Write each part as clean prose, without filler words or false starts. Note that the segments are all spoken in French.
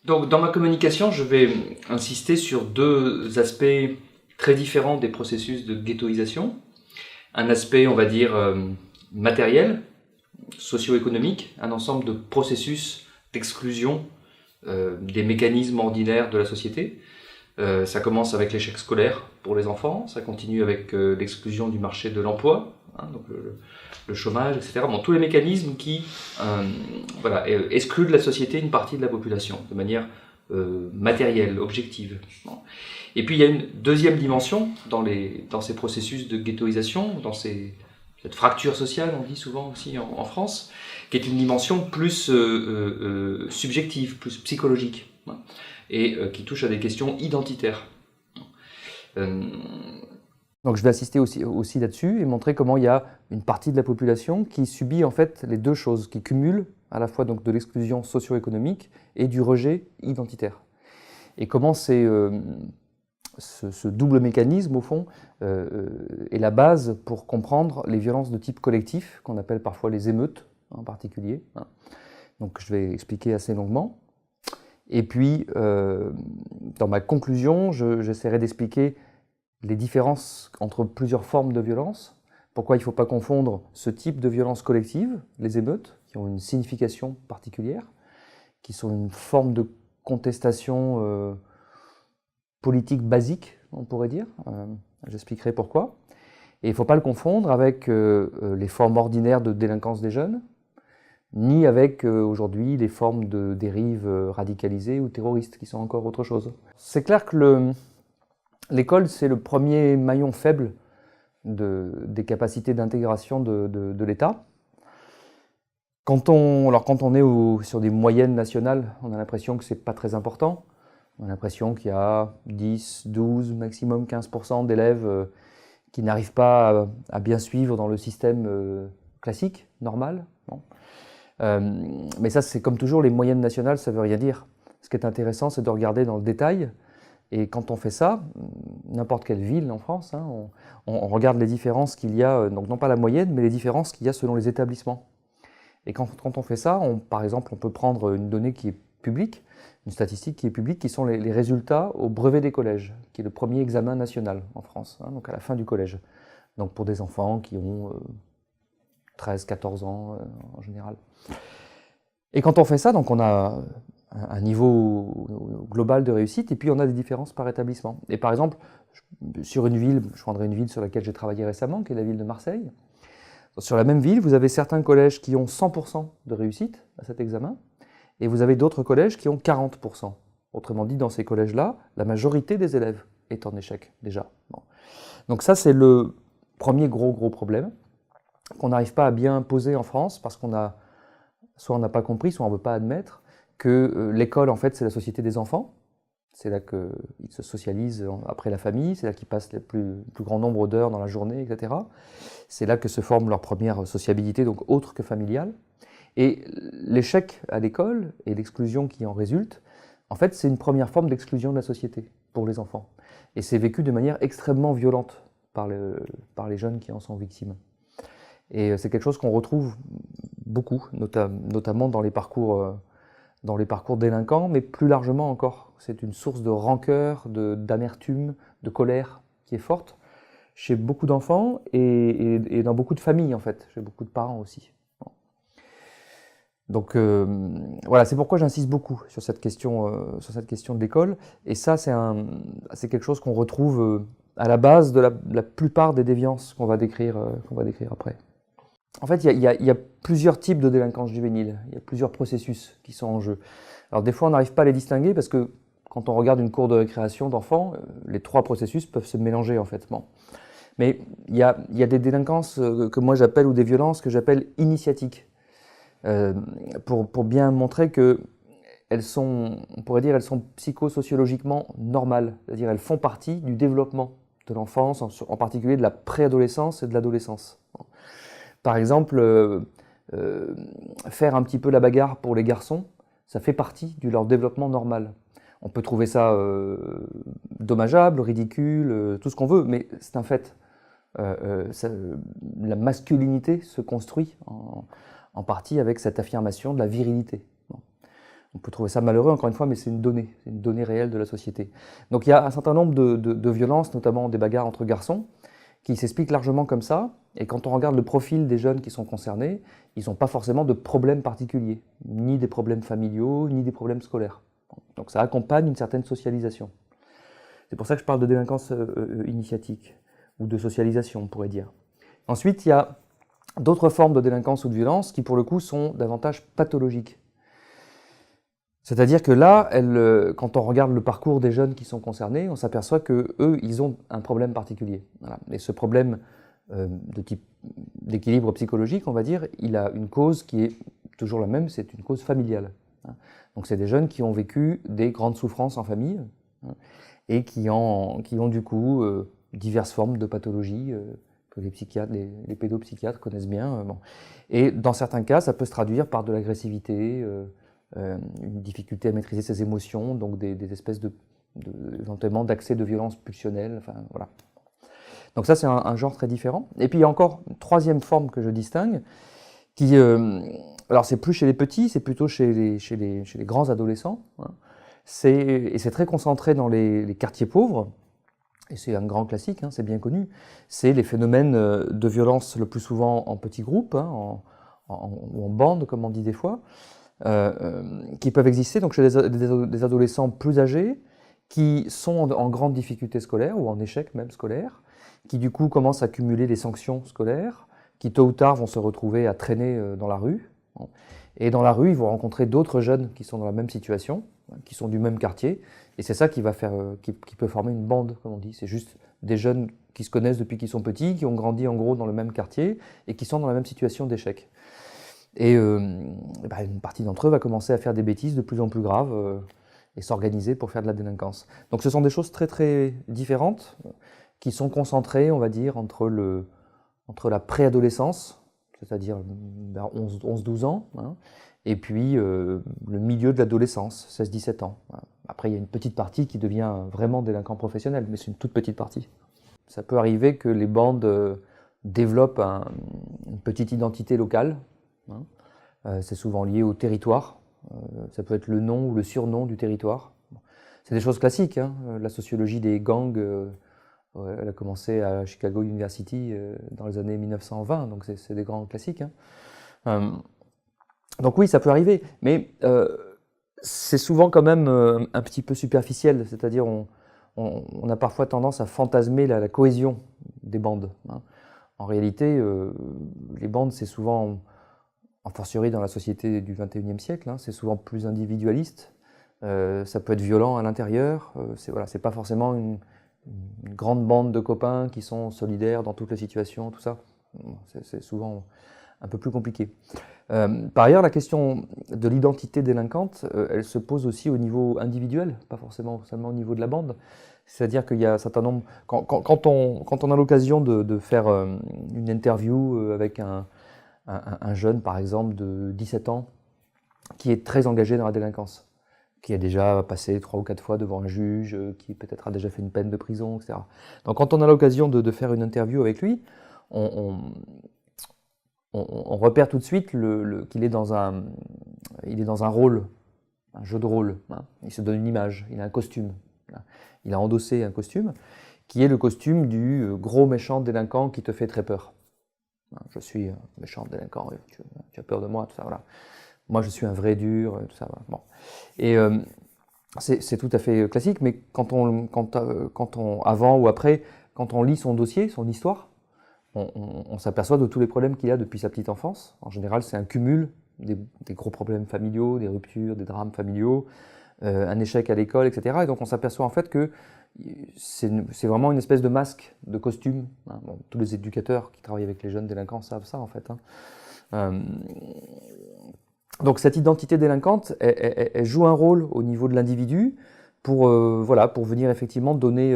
Donc, dans ma communication, je vais insister sur deux aspects très différents des processus de ghettoisation. Un aspect, on va dire, matériel, socio-économique, un ensemble de processus d'exclusion des mécanismes ordinaires de la société. Ça commence avec l'échec scolaire pour les enfants, ça continue avec l'exclusion du marché de l'emploi, donc le chômage, etc. Bon, tous les mécanismes qui excluent de la société une partie de la population de manière matérielle, objective. Bon. Et puis il y a une deuxième dimension dans ces processus de ghettoisation, cette fracture sociale, on dit souvent aussi en France, qui est une dimension plus subjective, plus psychologique, et qui touche à des questions identitaires. Donc je vais assister aussi là-dessus et montrer comment il y a une partie de la population qui subit en fait les deux choses, qui cumule à la fois donc de l'exclusion socio-économique et du rejet identitaire. Et comment ce double mécanisme, au fond, est la base pour comprendre les violences de type collectif, qu'on appelle parfois les émeutes en particulier. Donc je vais expliquer assez longuement. Et puis, dans ma conclusion, j'essaierai d'expliquer les différences entre plusieurs formes de violence, pourquoi il ne faut pas confondre ce type de violence collective, les émeutes, qui ont une signification particulière, qui sont une forme de contestation politique basique, on pourrait dire. J'expliquerai pourquoi. Et il ne faut pas le confondre avec les formes ordinaires de délinquance des jeunes, ni avec aujourd'hui les formes de dérives radicalisées ou terroristes, qui sont encore autre chose. C'est clair que l'école, c'est le premier maillon faible des capacités d'intégration de l'État. Quand on est sur des moyennes nationales, on a l'impression que ce n'est pas très important. On a l'impression qu'il y a 10, 12, maximum 15% d'élèves qui n'arrivent pas à bien suivre dans le système classique, normal. Bon. Mais ça, c'est comme toujours, les moyennes nationales, ça ne veut rien dire. Ce qui est intéressant, c'est de regarder dans le détail. Et quand on fait ça, n'importe quelle ville en France, on regarde les différences qu'il y a, donc non pas la moyenne, mais les différences qu'il y a selon les établissements. Et quand on fait ça, par exemple, on peut prendre une donnée qui est publique, une statistique qui est publique, qui sont les résultats au brevet des collèges, qui est le premier examen national en France, donc à la fin du collège. Donc pour des enfants qui ont 13-14 ans en général. Et quand on fait ça, donc on a un niveau global de réussite, et puis on a des différences par établissement. Et par exemple, sur une ville, je prendrai une ville sur laquelle j'ai travaillé récemment, qui est la ville de Marseille. Sur la même ville, vous avez certains collèges qui ont 100% de réussite à cet examen, et vous avez d'autres collèges qui ont 40%. Autrement dit, dans ces collèges-là, la majorité des élèves est en échec, déjà. Bon. Donc ça, c'est le premier gros problème qu'on n'arrive pas à bien poser en France, parce soit on n'a pas compris, soit on ne veut pas admettre que l'école, en fait, c'est la société des enfants. C'est là qu'ils se socialisent après la famille, c'est là qu'ils passent le plus grand nombre d'heures dans la journée, etc. C'est là que se forme leur première sociabilité, donc autre que familiale. Et l'échec à l'école et l'exclusion qui en résulte, en fait, c'est une première forme d'exclusion de la société pour les enfants. Et c'est vécu de manière extrêmement violente par les jeunes qui en sont victimes. Et c'est quelque chose qu'on retrouve beaucoup, notamment dans les parcours délinquants, mais plus largement encore. C'est une source de rancœur, d'amertume, de colère qui est forte chez beaucoup d'enfants et dans beaucoup de familles, en fait, chez beaucoup de parents aussi. Donc voilà, c'est pourquoi j'insiste beaucoup sur cette question de l'école. Et ça, c'est quelque chose qu'on retrouve à la base de la plupart des déviances qu'on va décrire après. En fait, il y a plusieurs types de délinquance juvénile, il y a plusieurs processus qui sont en jeu. Alors des fois, on n'arrive pas à les distinguer parce que quand on regarde une cour de récréation d'enfants, les trois processus peuvent se mélanger en fait. Bon. Mais il y a des délinquances que moi j'appelle, ou des violences que j'appelle initiatiques, pour bien montrer que on pourrait dire, elles sont psychosociologiquement normales, c'est-à-dire elles font partie du développement de l'enfance, en particulier de la préadolescence et de l'adolescence. Par exemple, faire un petit peu la bagarre pour les garçons, ça fait partie de leur développement normal. On peut trouver ça dommageable, ridicule, tout ce qu'on veut, mais c'est un fait. La masculinité se construit en partie avec cette affirmation de la virilité. Bon. On peut trouver ça malheureux, encore une fois, mais c'est une donnée réelle de la société. Donc il y a un certain nombre de violences, notamment des bagarres entre garçons, qui s'expliquent largement comme ça. Et quand on regarde le profil des jeunes qui sont concernés, ils n'ont pas forcément de problèmes particuliers, ni des problèmes familiaux, ni des problèmes scolaires. Donc ça accompagne une certaine socialisation. C'est pour ça que je parle de délinquance initiatique, ou de socialisation, on pourrait dire. Ensuite, il y a d'autres formes de délinquance ou de violence qui, pour le coup, sont davantage pathologiques. C'est-à-dire que là, quand on regarde le parcours des jeunes qui sont concernés, on s'aperçoit qu'eux, ils ont un problème particulier. Voilà. Et ce problème de type d'équilibre psychologique, on va dire, il a une cause qui est toujours la même, c'est une cause familiale. Donc c'est des jeunes qui ont vécu des grandes souffrances en famille et qui ont du coup diverses formes de pathologies que les psychiatres, les pédopsychiatres connaissent bien. Bon. Et dans certains cas, ça peut se traduire par de l'agressivité, une difficulté à maîtriser ses émotions, donc des espèces éventuellement d'accès de violence pulsionnelle. Enfin, voilà. Donc ça, c'est un genre très différent. Et puis il y a encore une troisième forme que je distingue, qui, alors c'est plus chez les petits, c'est plutôt chez les grands adolescents. Hein. Et c'est très concentré dans les quartiers pauvres, et c'est un grand classique, hein, c'est bien connu. C'est les phénomènes de violence le plus souvent en petits groupes, hein, ou en bande, comme on dit des fois, qui peuvent exister donc chez des adolescents plus âgés, qui sont en grande difficulté scolaire, ou en échec même scolaire, qui du coup commencent à cumuler les sanctions scolaires, qui tôt ou tard vont se retrouver à traîner dans la rue. Et dans la rue, ils vont rencontrer d'autres jeunes qui sont dans la même situation, qui sont du même quartier, et c'est ça qui peut former une bande, comme on dit. C'est juste des jeunes qui se connaissent depuis qu'ils sont petits, qui ont grandi en gros dans le même quartier, et qui sont dans la même situation d'échec. Et une partie d'entre eux va commencer à faire des bêtises de plus en plus graves et s'organiser pour faire de la délinquance. Donc ce sont des choses très très différentes qui sont concentrées, on va dire, entre la préadolescence, c'est-à-dire vers 11-12 ans, hein, et puis le milieu de l'adolescence, 16-17 ans. Après, il y a une petite partie qui devient vraiment délinquant professionnel, mais c'est une toute petite partie. Ça peut arriver que les bandes développent une petite identité locale. Hein. C'est souvent lié au territoire. Ça peut être le nom ou le surnom du territoire. C'est des choses classiques. Hein. La sociologie des gangs, elle a commencé à Chicago University dans les années 1920, donc c'est des grands classiques. Hein. Donc oui, ça peut arriver, mais c'est souvent quand même un petit peu superficiel, c'est-à-dire on a parfois tendance à fantasmer la cohésion des bandes. Hein. En réalité, les bandes, c'est souvent, a fortiori dans la société du XXIe siècle, hein, c'est souvent plus individualiste, ça peut être violent à l'intérieur, c'est pas forcément une grande bande de copains qui sont solidaires dans toutes les situations, tout ça. C'est souvent un peu plus compliqué. Par ailleurs, la question de l'identité délinquante, elle se pose aussi au niveau individuel, pas forcément seulement au niveau de la bande. C'est-à-dire qu'il y a un certain nombre... Quand on a l'occasion de faire une interview avec un jeune, par exemple, de 17 ans, qui est très engagé dans la délinquance, qui a déjà passé 3 ou 4 fois devant un juge, qui peut-être a déjà fait une peine de prison, etc. Donc quand on a l'occasion de faire une interview avec lui, on repère tout de suite qu'il est dans un rôle, un jeu de rôle. Hein. Il se donne une image, il a un costume. Il a endossé un costume qui est le costume du gros méchant délinquant qui te fait très peur. Je suis un méchant délinquant, tu as peur de moi, tout ça, voilà. Moi, je suis un vrai dur, tout ça, voilà. Bon. Et c'est tout à fait classique, mais avant ou après, quand on lit son dossier, son histoire, on s'aperçoit de tous les problèmes qu'il a depuis sa petite enfance. En général, c'est un cumul des gros problèmes familiaux, des ruptures, des drames familiaux, un échec à l'école, etc. Et donc on s'aperçoit en fait que c'est vraiment une espèce de masque, de costume. Hein. Bon, tous les éducateurs qui travaillent avec les jeunes délinquants savent ça en fait. Hein. Donc cette identité délinquante, elle joue un rôle au niveau de l'individu pour venir effectivement donner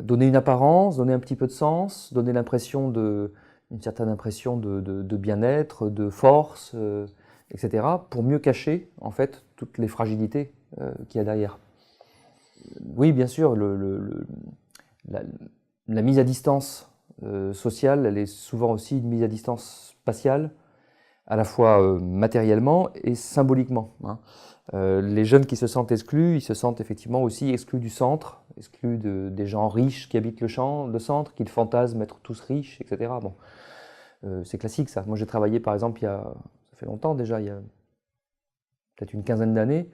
une apparence, donner un petit peu de sens, donner une certaine impression de bien-être, de force, etc., pour mieux cacher en fait toutes les fragilités qu'il y a derrière. Oui, bien sûr, la mise à distance sociale, elle est souvent aussi une mise à distance spatiale. à la fois matériellement et symboliquement. Hein. Les jeunes qui se sentent exclus, ils se sentent effectivement aussi exclus du centre, exclus des gens riches qui habitent le centre, qu'ils fantasment être tous riches, etc. Bon, c'est classique ça. Moi j'ai travaillé par exemple ça fait longtemps déjà, il y a peut-être une quinzaine d'années,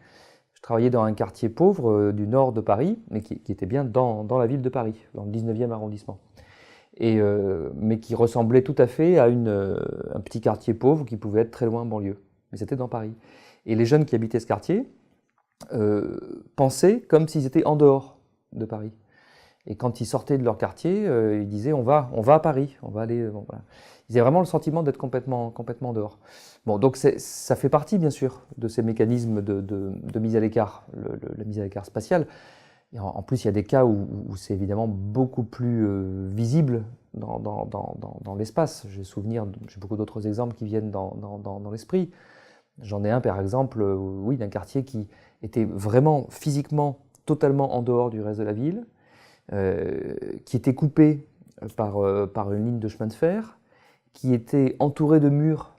je travaillais dans un quartier pauvre du nord de Paris, mais qui était bien dans la ville de Paris, dans le 19e arrondissement. Mais qui ressemblait tout à fait à un petit quartier pauvre qui pouvait être très loin en banlieue. Mais c'était dans Paris. Et les jeunes qui habitaient ce quartier pensaient comme s'ils étaient en dehors de Paris. Et quand ils sortaient de leur quartier, ils disaient on va à Paris, on va aller. Bon, voilà. Ils avaient vraiment le sentiment d'être complètement dehors. Bon, donc ça fait partie bien sûr de ces mécanismes de mise à l'écart, la mise à l'écart spatiale. Et en plus, il y a des cas où c'est évidemment beaucoup plus visible dans l'espace. J'ai beaucoup d'autres exemples qui viennent dans l'esprit. J'en ai un par exemple, oui, d'un quartier qui était vraiment physiquement totalement en dehors du reste de la ville, qui était coupé par une ligne de chemin de fer, qui était entouré de murs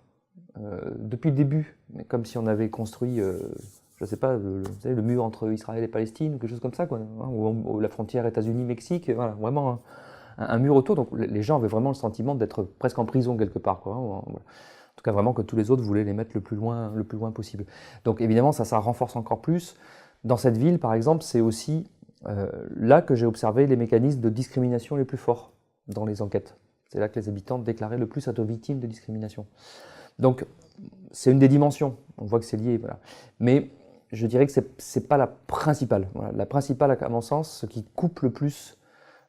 depuis le début, mais comme si on avait construit, je ne sais pas, vous savez, le mur entre Israël et Palestine, ou quelque chose comme ça, quoi, hein, ou la frontière États-Unis-Mexique, voilà, vraiment un mur autour. Donc les gens avaient vraiment le sentiment d'être presque en prison quelque part, quoi, hein, voilà. En tout cas, vraiment que tous les autres voulaient les mettre le plus loin possible. Donc évidemment, ça renforce encore plus. Dans cette ville, par exemple, c'est aussi là que j'ai observé les mécanismes de discrimination les plus forts dans les enquêtes. C'est là que les habitants déclaraient le plus être victimes de discrimination. Donc, c'est une des dimensions. On voit que c'est lié, voilà. Mais je dirais que c'est pas la principale. Voilà. La principale, à mon sens, ce qui coupe le plus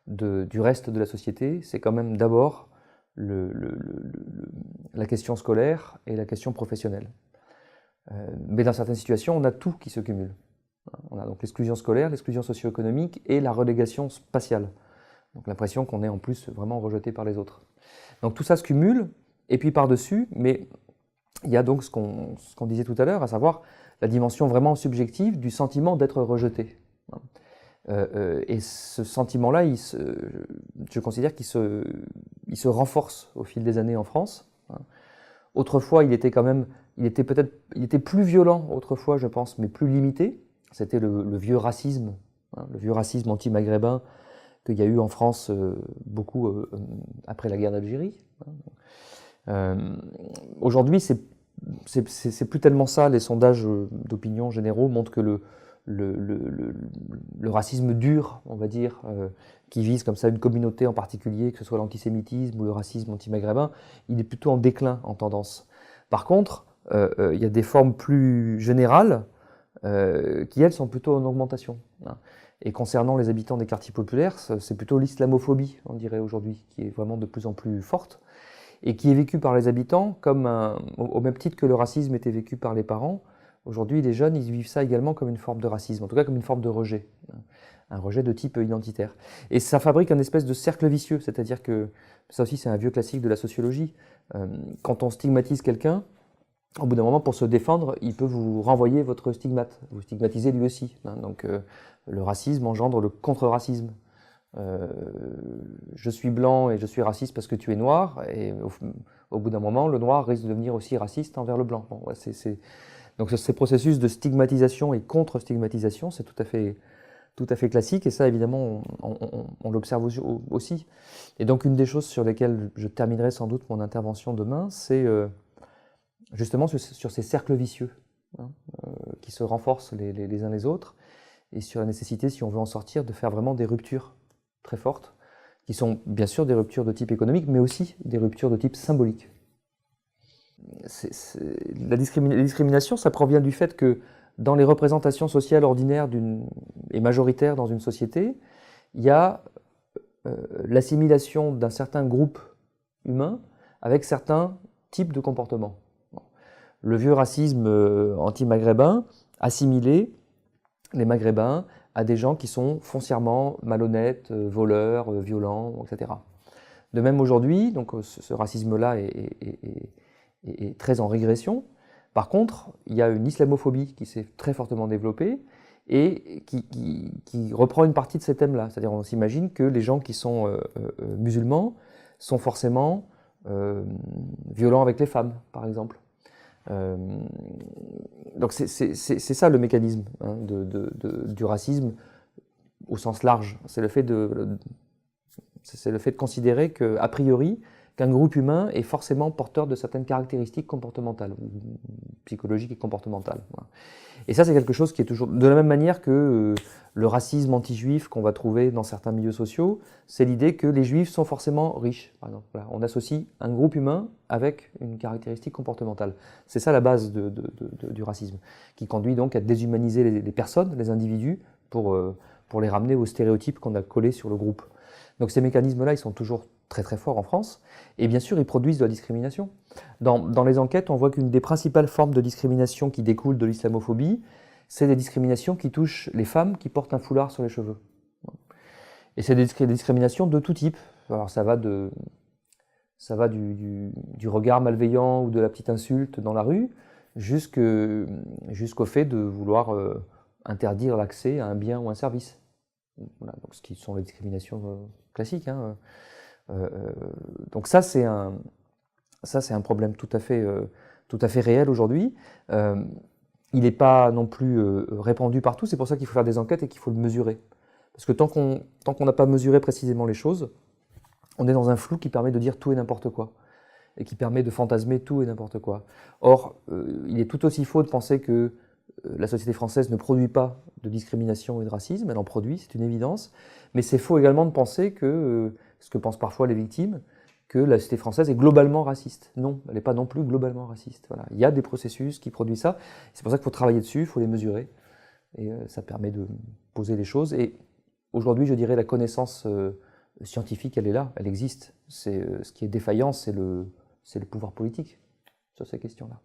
du reste de la société, c'est quand même d'abord la question scolaire et la question professionnelle. Mais dans certaines situations, on a tout qui se cumule. On a donc l'exclusion scolaire, l'exclusion socio-économique et la relégation spatiale. Donc l'impression qu'on est en plus vraiment rejeté par les autres. Donc tout ça se cumule, et puis par-dessus, mais il y a donc ce qu'on disait tout à l'heure, à savoir la dimension vraiment subjective du sentiment d'être rejeté. Et ce sentiment-là, je considère qu'il se renforce au fil des années en France. Autrefois, il était plus violent autrefois, je pense, mais plus limité. C'était le vieux racisme, le vieux racisme anti-maghrébin qu'il y a eu en France beaucoup après la guerre d'Algérie. Aujourd'hui, c'est plus tellement ça. Les sondages d'opinion généraux montrent que le racisme dur, on va dire, qui vise comme ça une communauté en particulier, que ce soit l'antisémitisme ou le racisme anti-maghrébin, il est plutôt en déclin, en tendance. Par contre, il y a des formes plus générales qui, elles, sont plutôt en augmentation. Et concernant les habitants des quartiers populaires, c'est plutôt l'islamophobie, on dirait aujourd'hui, qui est vraiment de plus en plus forte, et qui est vécue par les habitants comme au même titre que le racisme était vécu par les parents. Aujourd'hui, les jeunes, ils vivent ça également comme une forme de racisme, en tout cas comme une forme de rejet, un rejet de type identitaire. Et ça fabrique un espèce de cercle vicieux, c'est-à-dire que, ça aussi c'est un vieux classique de la sociologie, quand on stigmatise quelqu'un, au bout d'un moment, pour se défendre, il peut vous renvoyer votre stigmate, vous stigmatiser lui aussi. Donc le racisme engendre le contre-racisme. Je suis blanc et je suis raciste parce que tu es noir, et au bout d'un moment, le noir risque de devenir aussi raciste envers le blanc. Bon, ouais, donc ces processus de stigmatisation et contre-stigmatisation, c'est tout à fait classique, et ça évidemment on l'observe aussi. Et donc une des choses sur lesquelles je terminerai sans doute mon intervention demain, c'est justement sur ces cercles vicieux qui se renforcent les uns les autres, et sur la nécessité, si on veut en sortir, de faire vraiment des ruptures très fortes, qui sont bien sûr des ruptures de type économique, mais aussi des ruptures de type symbolique. La discrimination, ça provient du fait que dans les représentations sociales ordinaires et majoritaires dans une société, il y a l'assimilation d'un certain groupe humain avec certains types de comportements. Le vieux racisme anti-maghrébin assimilait les maghrébins à des gens qui sont foncièrement malhonnêtes, voleurs, violents, etc. De même aujourd'hui, donc ce racisme-là est très en régression. Par contre, il y a une islamophobie qui s'est très fortement développée et qui reprend une partie de ces thèmes-là. C'est-à-dire on s'imagine que les gens qui sont musulmans sont forcément violents avec les femmes, par exemple. Donc c'est ça le mécanisme hein, du racisme au sens large. C'est le fait de considérer qu'a priori, qu'un groupe humain est forcément porteur de certaines caractéristiques comportementales, psychologiques et comportementales. Voilà. Et ça, c'est quelque chose qui est toujours... De la même manière que le racisme anti-juif qu'on va trouver dans certains milieux sociaux, c'est l'idée que les juifs sont forcément riches, par exemple. Voilà. On associe un groupe humain avec une caractéristique comportementale. C'est ça la base du racisme, qui conduit donc à déshumaniser les personnes, les individus, pour les ramener aux stéréotypes qu'on a collés sur le groupe. Donc ces mécanismes-là, ils sont toujours très très forts en France, et bien sûr, ils produisent de la discrimination. Dans les enquêtes, on voit qu'une des principales formes de discrimination qui découlent de l'islamophobie, c'est des discriminations qui touchent les femmes qui portent un foulard sur les cheveux. Et c'est des discriminations de tout type. Alors ça va du regard malveillant ou de la petite insulte dans la rue, jusqu'au fait de vouloir interdire l'accès à un bien ou un service. Voilà, donc ce qui sont les discriminations classiques. Hein. Donc ça c'est un problème tout à fait réel aujourd'hui. Il n'est pas non plus répandu partout, c'est pour ça qu'il faut faire des enquêtes et qu'il faut le mesurer. Parce que tant qu'on n'a pas mesuré précisément les choses, on est dans un flou qui permet de dire tout et n'importe quoi, et qui permet de fantasmer tout et n'importe quoi. Or, il est tout aussi faux de penser que la société française ne produit pas de discrimination et de racisme, elle en produit, c'est une évidence, mais c'est faux également de penser que, ce que pensent parfois les victimes, que la société française est globalement raciste. Non, elle n'est pas non plus globalement raciste. Voilà. Il y a des processus qui produisent ça, c'est pour ça qu'il faut travailler dessus, il faut les mesurer, et ça permet de poser les choses. Et aujourd'hui, je dirais, la connaissance scientifique, elle est là, elle existe. Ce qui est défaillant, c'est le pouvoir politique sur ces questions-là.